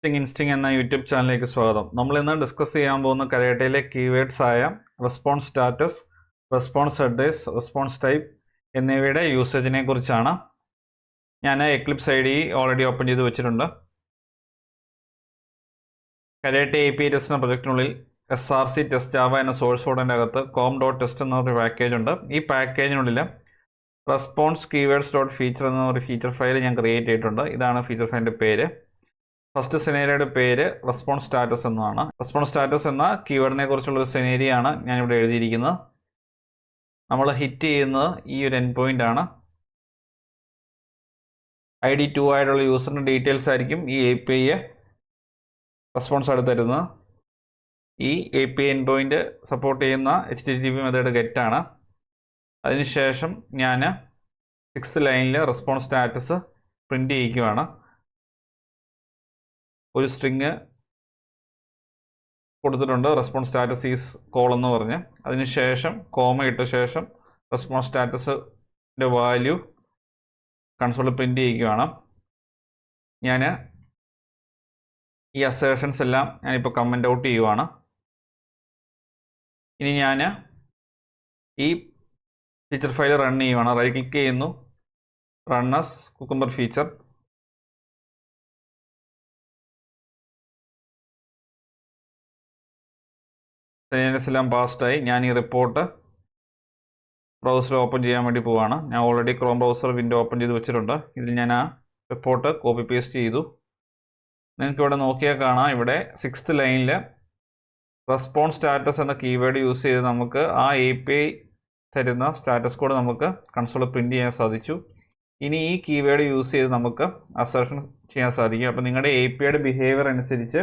Instinct എന്ന YouTube ചാനലിലേക്ക് സ്വാഗതം. നമ്മൾ ഇന്ന് ഡിസ്കസ് ചെയ്യാൻ പോകുന്ന കരാട്ടയിലെ കീവേഡ്സ് ആയ response status, response address, response type എന്നിവയുടെ യൂസേജിനെ കുറിച്ചാണ്. ഞാൻ എക്ലിപ്സ് ഐഡി ഓൾറെഡി ഓപ്പൺ ചെയ്ത് വെച്ചിട്ടുണ്ട്. കരാട്ടെ API ടെസ്റ്റ് എന്ന പ്രൊജക്റ്റിനുള്ളിൽ SRC ടെസ്റ്റ് ജാവ എന്ന സോഴ്സ് കോഡിൻ്റെ അകത്ത് com.test എന്നൊരു പാക്കേജ് ഉണ്ട്. ഈ പാക്കേജിനുള്ളിൽ റെസ്പോൺസ് കീവേഡ്സ് ഡോട്ട് ഫീച്ചർ എന്നൊരു ഫീച്ചർ ഫയൽ ഞാൻ ക്രിയേറ്റ് ചെയ്തിട്ടുണ്ട്. ഇതാണ് ഫീച്ചർ ഫയലിൻ്റെ പേര്. ഫസ്റ്റ് സെനേരിയയുടെ പേര് റെസ്പോൺസ് സ്റ്റാറ്റസ് എന്നാണ്. റെസ്പോൺസ് സ്റ്റാറ്റസ് എന്ന കീവേഡിനെ കുറിച്ചുള്ളൊരു സെനേരിയാണ് ഞാനിവിടെ എഴുതിയിരിക്കുന്നത്. നമ്മൾ ഹിറ്റ് ചെയ്യുന്നത് ഈ ഒരു എൻഡ് പോയിന്റ് ആണ്. ID 2 ആയിട്ടുള്ള യൂസറിൻ്റെ ഡീറ്റെയിൽസ് ആയിരിക്കും ഈ API റെസ്പോൺസ് ആയിട്ട് തരുന്നത്. ഈ API എൻഡ് പോയിന്റ് സപ്പോർട്ട് ചെയ്യുന്ന HTTP മെത്തേഡ് ഗെറ്റ് ആണ്. അതിനുശേഷം ഞാൻ 6th ലൈനിൽ റെസ്പോൺസ് സ്റ്റാറ്റസ് പ്രിന്റ് ചെയ്യിക്കുകയാണ്. ഒരു സ്ട്രിങ് കൊടുത്തിട്ടുണ്ട്, റെസ്പോൺസ് സ്റ്റാറ്റസ് ഈസ് കോൾ എന്ന് പറഞ്ഞ്. അതിനുശേഷം കോമ ഇട്ട ശേഷം റെസ്പോൺസ് സ്റ്റാറ്റസിൻ്റെ വാല്യൂ കൺസോളിൽ പ്രിന്റ് ചെയ്യിക്കുകയാണ്. ഞാൻ ഈ അസേഷൻസ് എല്ലാം ഞാനിപ്പോൾ കമൻ്റ് ഔട്ട് ചെയ്യുവാണ്. ഇനി ഞാൻ ഈ ഫീച്ചർ ഫയൽ റൺ ചെയ്യുവാണ്. റൈറ്റ് ക്ലിക്ക് ചെയ്യുന്നു, റൺ ആസ് കുക്കുംബർ ഫീച്ചർ. സെനേരിയസ് എല്ലാം പാസ്ഡായി. ഞാൻ ഈ റിപ്പോർട്ട് ബ്രൗസർ ഓപ്പൺ ചെയ്യാൻ വേണ്ടി പോവാണ്. ഞാൻ already Chrome browser window open ചെയ്ത് വെച്ചിട്ടുണ്ട്. ഇതിൽ ഞാൻ ആ റിപ്പോർട്ട് കോപ്പി പേസ്റ്റ് ചെയ്തു. നിങ്ങൾക്ക് ഇവിടെ നോക്കിയാൽ കാണാം, ഇവിടെ 6th ലൈനിൽ റെസ്പോൺസ് സ്റ്റാറ്റസ് എന്ന കീവേഡ് യൂസ് ചെയ്ത് നമുക്ക് ആ API തരുന്ന സ്റ്റാറ്റസ് കോഡ് നമുക്ക് കൺസോളിൽ പ്രിന്റ് ചെയ്യാൻ സാധിച്ചു. ഇനി ഈ കീവേഡ് യൂസ് ചെയ്ത് നമുക്ക് അസർഷൻ ചെയ്യാൻ സാധിക്കും. അപ്പോൾ നിങ്ങളുടെ APIയുടെ ബിഹേവിയർ അനുസരിച്ച്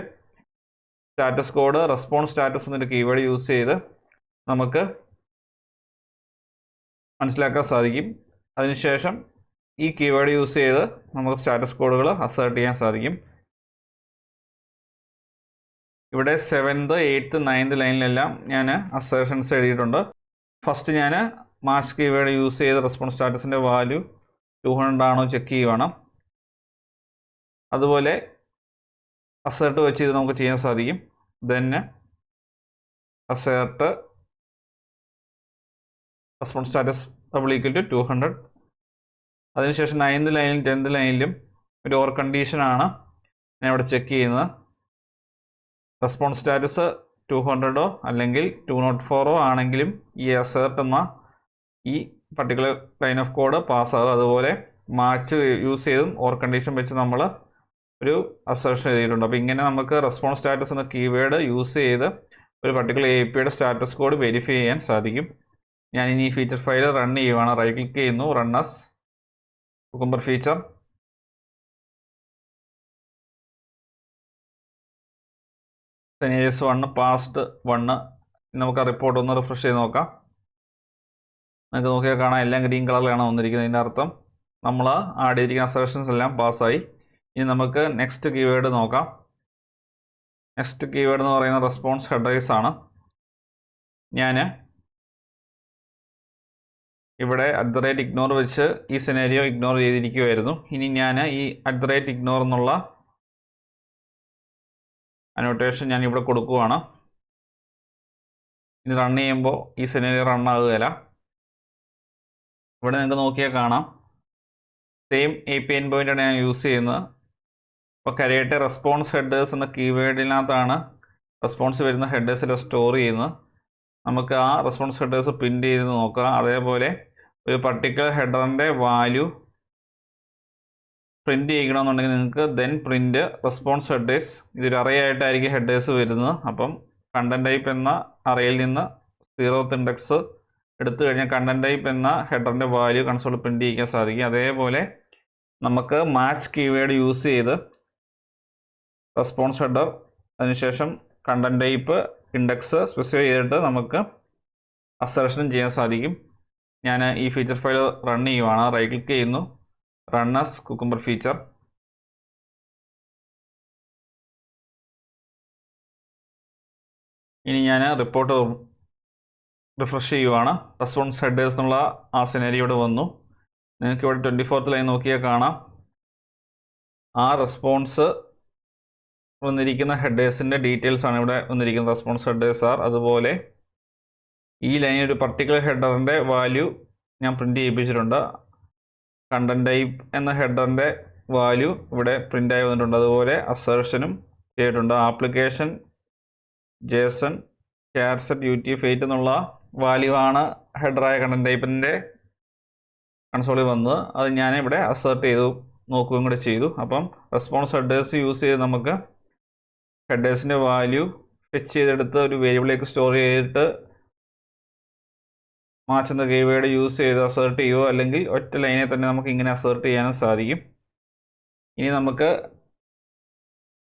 സ്റ്റാറ്റസ് കോഡ് റെസ്പോൺസ് സ്റ്റാറ്റസ് എന്നൊരു കീവേഡ് യൂസ് ചെയ്ത് നമുക്ക് മനസ്സിലാക്കാൻ സാധിക്കും. അതിനുശേഷം ഈ കീവേഡ് യൂസ് ചെയ്ത് നമുക്ക് സ്റ്റാറ്റസ് കോഡുകൾ അസേർട്ട് ചെയ്യാൻ സാധിക്കും. ഇവിടെ 7th 8th 9th ലൈനിലെല്ലാം ഞാൻ അസേർഷൻസ് എഴുതിയിട്ടുണ്ട്. ഫസ്റ്റ് ഞാൻ മാച്ച് കീവേഡ് യൂസ് ചെയ്ത് റെസ്പോൺസ് സ്റ്റാറ്റസിൻ്റെ വാല്യൂ 200 ആണോ ചെക്ക് ചെയ്യുവാണ്. അതുപോലെ അസേർട്ട് വെച്ച് ഇത് നമുക്ക് ചെയ്യാൻ സാധിക്കും. Then assert response status = 200. അതിനുശേഷം 9th ലൈനിലും 10th ലൈനിലും ഒരു ഓർ കണ്ടീഷനാണ് ഞാൻ ഇവിടെ ചെക്ക് ചെയ്യുന്നത്. റെസ്പോൺസ് സ്റ്റാറ്റസ് 200 അല്ലെങ്കിൽ 204 ആണെങ്കിലും ഈ അസേർട്ട് എന്ന ഈ പർട്ടിക്കുലർ ലൈൻ ഓഫ് കോഡ് പാസ്സാകും. അതുപോലെ മാച്ച് യൂസ് ചെയ്തും ഓർ കണ്ടീഷൻ വെച്ച് നമ്മൾ ഒരു അസേർഷൻ എഴുതിയിട്ടുണ്ട്. അപ്പോൾ ഇങ്ങനെ നമുക്ക് റെസ്പോൺസ് സ്റ്റാറ്റസ് എന്ന കീവേഡ് യൂസ് ചെയ്ത് ഒരു പർട്ടിക്കുലർ APIയുടെ സ്റ്റാറ്റസ് കോഡ് വെരിഫൈ ചെയ്യാൻ സാധിക്കും. ഞാൻ ഇനി ഈ ഫീച്ചർ ഫയൽ റൺ ചെയ്യുവാണ്. റൈറ്റ് ക്ലിക്ക് ചെയ്യുന്നു, run as cucumber feature. Scenarios 1 passed 1 നമുക്ക് ആ റിപ്പോർട്ട് ഒന്ന് റിഫ്രഷ് ചെയ്ത് നോക്കാം. നിങ്ങൾക്ക് നോക്കിയാൽ കാണാം, എല്ലാം ഗ്രീൻ കളറിലാണ് വന്നിരിക്കുന്നത്. ഇതിൻ്റെ അർത്ഥം നമ്മൾ ആഡ് ചെയ്തിരിക്കുന്ന അസേർഷൻസ് എല്ലാം പാസ്സായി. ഇനി നമുക്ക് നെക്സ്റ്റ് കീവേഡ് നോക്കാം. നെക്സ്റ്റ് കീവേഡ് എന്ന് പറയുന്നത് റെസ്പോൺസ് ഹെഡേഴ്സ് ആണ്. ഞാൻ ഇവിടെ @ignore വെച്ച് ഈ സെനേരിയോ ഇഗ്നോർ ചെയ്തിരിക്കുമായിരുന്നു. ഇനി ഞാൻ ഈ @ignore എന്നുള്ള അനോട്ടേഷൻ ഞാൻ ഇവിടെ കൊടുക്കുകയാണ്. ഇത് റൺ ചെയ്യുമ്പോൾ ഈ സെനേരിയോ റൺ ആകുകയില്ല. ഇവിടെ നിങ്ങൾക്ക് നോക്കിയാൽ കാണാം, സെയിം API എൻഡ് പോയിൻ്റാണ് ഞാൻ യൂസ് ചെയ്യുന്നത്. ഇപ്പോൾ കരാട്ടെ റെസ്പോൺസ് ഹെഡേഴ്സ് എന്ന കീവേഡിനകത്താണ് റെസ്പോൺസ് വരുന്ന ഹെഡേഴ്സിൽ സ്റ്റോർ ചെയ്യുന്നത്. നമുക്ക് ആ റെസ്പോൺസ് ഹെഡേഴ്സ് പ്രിന്റ് ചെയ്ത് നോക്കാം. അതേപോലെ ഒരു പർട്ടിക്കുലർ ഹെഡറിൻ്റെ വാല്യൂ പ്രിന്റ് ചെയ്യണമെന്നുണ്ടെങ്കിൽ നിങ്ങൾക്ക് ദെൻ പ്രിന്റ് റെസ്പോൺസ് ഹെഡേഴ്സ്. ഇതൊരു അറേ ആയിട്ടായിരിക്കും ഹെഡേഴ്സ് വരുന്നത്. അപ്പം കണ്ടന്റ് ടൈപ്പ് എന്ന അറേയിൽ നിന്ന് 0th ഇൻഡെക്സ് എടുത്തു കഴിഞ്ഞാൽ കണ്ടന്റ് ടൈപ്പ് എന്ന ഹെഡറിൻ്റെ വാല്യൂ കൺസോളിൽ പ്രിന്റ് ചെയ്യിക്കാൻ സാധിക്കും. അതേപോലെ നമുക്ക് മാച്ച് കീവേഡ് യൂസ് ചെയ്ത് റെസ്പോൺസ് ഹെഡർ, അതിനുശേഷം കണ്ടന്റ് ടൈപ്പ് ഇൻഡെക്സ് സ്പെസിഫൈ ചെയ്തിട്ട് നമുക്ക് അസർഷനും ചെയ്യാൻ സാധിക്കും. ഞാൻ ഈ ഫീച്ചർ ഫയൽ റൺ ചെയ്യുവാണ്. റൈറ്റ് ക്ലിക്ക് ചെയ്യുന്നു, റൺ ആസ് കുക്കുംബർ ഫീച്ചർ. ഇനി ഞാൻ റിപ്പോർട്ട് റിഫ്രഷ് ചെയ്യുവാണ്. റെസ്പോൺസ് ഹെഡേഴ്സ് എന്നുള്ള ആ സെനേരിയോ ഇവിടെ വന്നു. നിങ്ങൾക്ക് ഇവിടെ 24th ലൈൻ നോക്കിയാൽ കാണാം, ആ റെസ്പോൺസ് വന്നിരിക്കുന്ന ഹെഡേഴ്സിൻ്റെ ഡീറ്റെയിൽസ് ആണ് ഇവിടെ വന്നിരിക്കുന്നത്. Response headers are. അതുപോലെ ഈ ലൈനിൽ ഒരു പർട്ടിക്കുലർ ഹെഡറിൻ്റെ വാല്യൂ ഞാൻ പ്രിൻ്റ് ചെയ്യിപ്പിച്ചിട്ടുണ്ട്. കണ്ടന്റ് ടൈപ്പ് എന്ന ഹെഡറിൻ്റെ വാല്യൂ ഇവിടെ പ്രിൻ്റ് ആയി വന്നിട്ടുണ്ട്. അതുപോലെ അസേർഷനും ചെയ്തിട്ടുണ്ട്. ആപ്ലിക്കേഷൻ ജേസൺ ക്യാർസെറ്റ് UTF-8 എന്നുള്ള വാല്യൂ ആണ് ഹെഡറായ കണ്ടന്റ് ടൈപ്പിൻ്റെ കൺസോളിൽ വന്നത്. അത് ഞാൻ ഇവിടെ അസേർട്ട് ചെയ്തു നോക്കുകയും കൂടെ ചെയ്തു. അപ്പം റെസ്പോൺസ് ഹെഡേഴ്സ് യൂസ് ചെയ്ത് നമുക്ക് ഹെഡേഴ്സിൻ്റെ വാല്യൂ ഫെച്ച് ചെയ്തെടുത്ത് ഒരു വേരിയബിളിലേക്ക് സ്റ്റോർ ചെയ്തിട്ട് മാച്ച് എന്ന കീവേഡ് യൂസ് ചെയ്ത് അസേർട്ട് ചെയ്യുമോ, അല്ലെങ്കിൽ ഒറ്റ ലൈനെ തന്നെ നമുക്ക് ഇങ്ങനെ അസേർട്ട് ചെയ്യാനും സാധിക്കും. ഇനി നമുക്ക്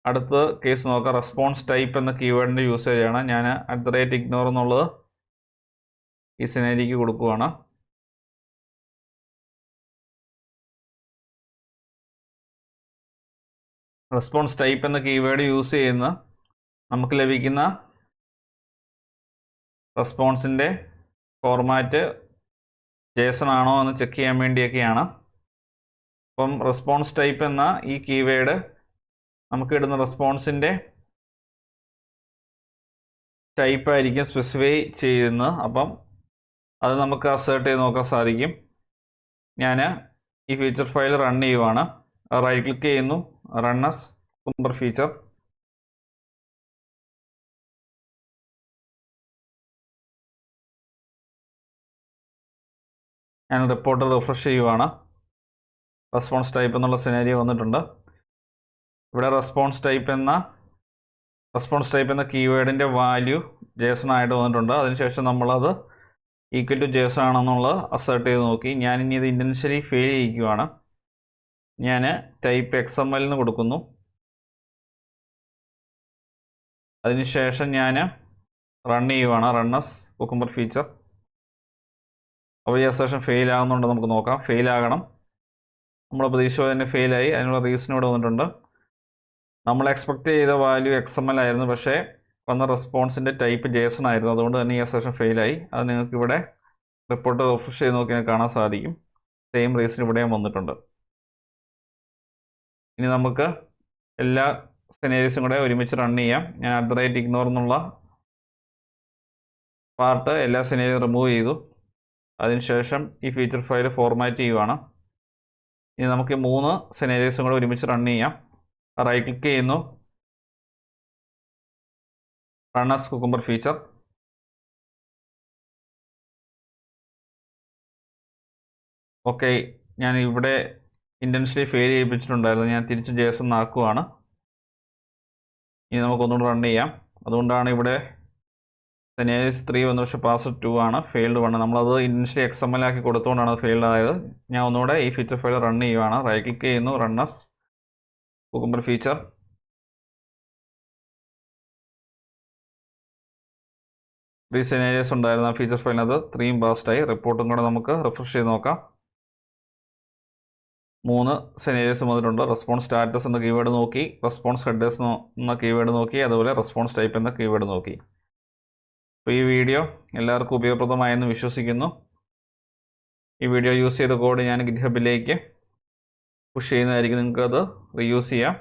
അടുത്ത കേസ് നോക്കാം. റെസ്പോൺസ് ടൈപ്പ് എന്ന കീവേഡിൻ്റെ യൂസേജ് ആണ്. ഞാൻ @ignore എന്നുള്ളത് ഈ സിനാരിക്ക് കൊടുക്കുകയാണ്. റെസ്പോൺസ് ടൈപ്പ് എന്ന കീവേഡ് യൂസ് ചെയ്യുന്ന നമുക്ക് ലഭിക്കുന്ന റെസ്പോൺസിൻ്റെ ഫോർമാറ്റ് JSON ആണോ എന്ന് ചെക്ക് ചെയ്യാൻ വേണ്ടിയൊക്കെയാണ്. അപ്പം റെസ്പോൺസ് ടൈപ്പ് എന്ന ഈ കീവേഡ് നമുക്ക് ഇടുന്ന റെസ്പോൺസിൻ്റെ ടൈപ്പ് ആയിരിക്കും സ്പെസിഫൈ ചെയ്യുന്നത്. അപ്പം അത് നമുക്ക് അസേർട്ട് ചെയ്ത് നോക്കാൻ സാധിക്കും. ഞാൻ ഈ ഫീച്ചർ ഫയൽ റൺ ചെയ്യുവാണ്. റൈറ്റ് ക്ലിക്ക് ചെയ്യുന്നു, റൺ ആസ് കുക്കുംബർ ഫീച്ചർ. ഞാൻ റിപ്പോർട്ട് റിഫ്രഷ് ചെയ്യുവാണ്. റെസ്പോൺസ് ടൈപ്പ് എന്നുള്ള സിനാരിയോ വന്നിട്ടുണ്ട്. ഇവിടെ റെസ്പോൺസ് ടൈപ്പ് എന്ന കീവേഡിൻ്റെ വാല്യൂ JSON ആയിട്ട് വന്നിട്ടുണ്ട്. അതിനുശേഷം നമ്മളത് ഈക്വൽ ടു JSON ആണെന്നുള്ളത് അസേർട്ട് ചെയ്ത് നോക്കി. ഞാനിനി ഇത് ഇൻറ്റൻഷ്യലി ഫെയിൽ ചെയ്യിക്കുകയാണ്. ഞാൻ ടൈപ്പ് XML എന്ന് കൊടുക്കുന്നു. അതിനുശേഷം ഞാൻ റൺ ചെയ്യുവാണ്, റൺ ആസ് കുക്കുംബർ ഫീച്ചർ. അപ്പോൾ ഈ അസേർഷൻ ഫെയിൽ ആകുന്നുണ്ട്. നമുക്ക് നോക്കാം. ഫെയിൽ ആകണം. നമ്മൾ പ്രതീക്ഷ തന്നെ ഫെയിലായി. അതിനുള്ള റീസൺ ഇവിടെ വന്നിട്ടുണ്ട്. നമ്മൾ എക്സ്പെക്റ്റ് ചെയ്ത വാല്യൂ XML ആയിരുന്നു, പക്ഷേ വന്ന റെസ്പോൺസിൻ്റെ ടൈപ്പ് JSON ആയിരുന്നു. അതുകൊണ്ട് തന്നെ ഈ അസേർഷൻ ഫെയിലായി. അത് നിങ്ങൾക്ക് ഇവിടെ റിപ്പോർട്ട് റിഫ്രഷ് ചെയ്ത് നോക്കിയാൽ കാണാൻ സാധിക്കും. സെയിം റീസൺ ഇവിടെയും വന്നിട്ടുണ്ട്. ഇനി നമുക്ക് എല്ലാ സിനാരിയോസും കൂടെ ഒരുമിച്ച് റൺ ചെയ്യാം. ഞാൻ @ignore എന്നുള്ള പാർട്ട് എല്ലാ സിനാരിയും റിമൂവ് ചെയ്തു. അതിനുശേഷം ഈ ഫീച്ചർ ഫയൽ ഫോർമാറ്റ് ചെയ്യുവാണ്. ഇനി നമുക്ക് 3 സിനാരിയോസും കൂടെ ഒരുമിച്ച് റൺ ചെയ്യാം. റൈറ്റ് ക്ലിക്ക് ചെയ്യുന്നു, run as cucumber feature. Okay, ഞാൻ ഇവിടെ ഇൻറ്റൻഷ്യലി ഫെയിൽ ചെയ്യിപ്പിച്ചിട്ടുണ്ടായിരുന്നു. ഞാൻ തിരിച്ച് JSON ആക്കുവാണ്. ഇനി നമുക്കൊന്നുകൂടി റൺ ചെയ്യാം. അതുകൊണ്ടാണ് ഇവിടെ സിനാരിയോസ് 3 വന്നു, പക്ഷേ പാസ്വേഡ് 2 ആണ്, ഫെയിൽഡ് 1. നമ്മളത് ഇൻഷ്യലി XML ആക്കി കൊടുത്തുകൊണ്ടാണ് അത് ഫെയിൽഡ് ആയത്. ഞാൻ ഒന്നുകൂടെ ഈ ഫീച്ചർ ഫയൽ റൺ ചെയ്യുവാണ്. റൈറ്റ് ക്ലിക്ക് ചെയ്യുന്നു, run as cucumber feature. Three scenarios ഉണ്ടായിരുന്ന ഫീച്ചർ ഫയലിനകത്ത് 3 ബാസ്റ്റായി. റിപ്പോർട്ടും കൂടെ നമുക്ക് റിഫ്രഷ് ചെയ്ത് നോക്കാം. 3 സിനാരിയോസ് വന്നിട്ടുണ്ട്. റെസ്പോൺസ് സ്റ്റാറ്റസ് എന്ന കീവേഡ് നോക്കി, റെസ്പോൺസ് ഹെഡേഴ്സ് എന്ന കീവേഡ് നോക്കി, അതുപോലെ റെസ്പോൺസ് ടൈപ്പ് എന്ന കീവേഡ് നോക്കി. അപ്പോൾ ഈ വീഡിയോ എല്ലാവർക്കും ഉപയോഗപ്രദമായെന്ന് വിശ്വസിക്കുന്നു. ഈ വീഡിയോ യൂസ് ചെയ്ത കോഡ് ഞാൻ ഗിറ്റ്ഹബിലേക്ക് പുഷ് ചെയ്യുന്നതായിരിക്കും. നിങ്ങൾക്കത് റീയൂസ് ചെയ്യാം.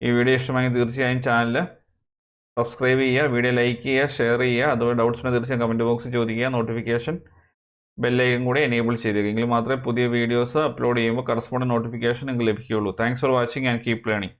ഈ വീഡിയോ ഇഷ്ടമായെങ്കിൽ തീർച്ചയായും ചാനൽ സബ്സ്ക്രൈബ് ചെയ്യുക, വീഡിയോ ലൈക്ക് ചെയ്യുക, ഷെയർ ചെയ്യുക. അതുപോലെ ഡൗട്ട്സിനെ തീർച്ചയായും കമൻറ്റ് ബോക്സിൽ ചോദിക്കുക. നോട്ടിഫിക്കേഷൻ ബെല്ലൈക്കൺ കൂടെ എനേബിൾ ചെയ്തേക്കുക. എങ്കിൽ മാത്രമേ പുതിയ വീഡിയോസ് അപ്ലോഡ് ചെയ്യുമ്പോൾ കറസ്പോണ്ടിങ് നോട്ടിഫിക്കേഷൻ നിങ്ങൾക്ക് ലഭിക്കുകയുള്ളൂ. Thanks for watching and keep learning.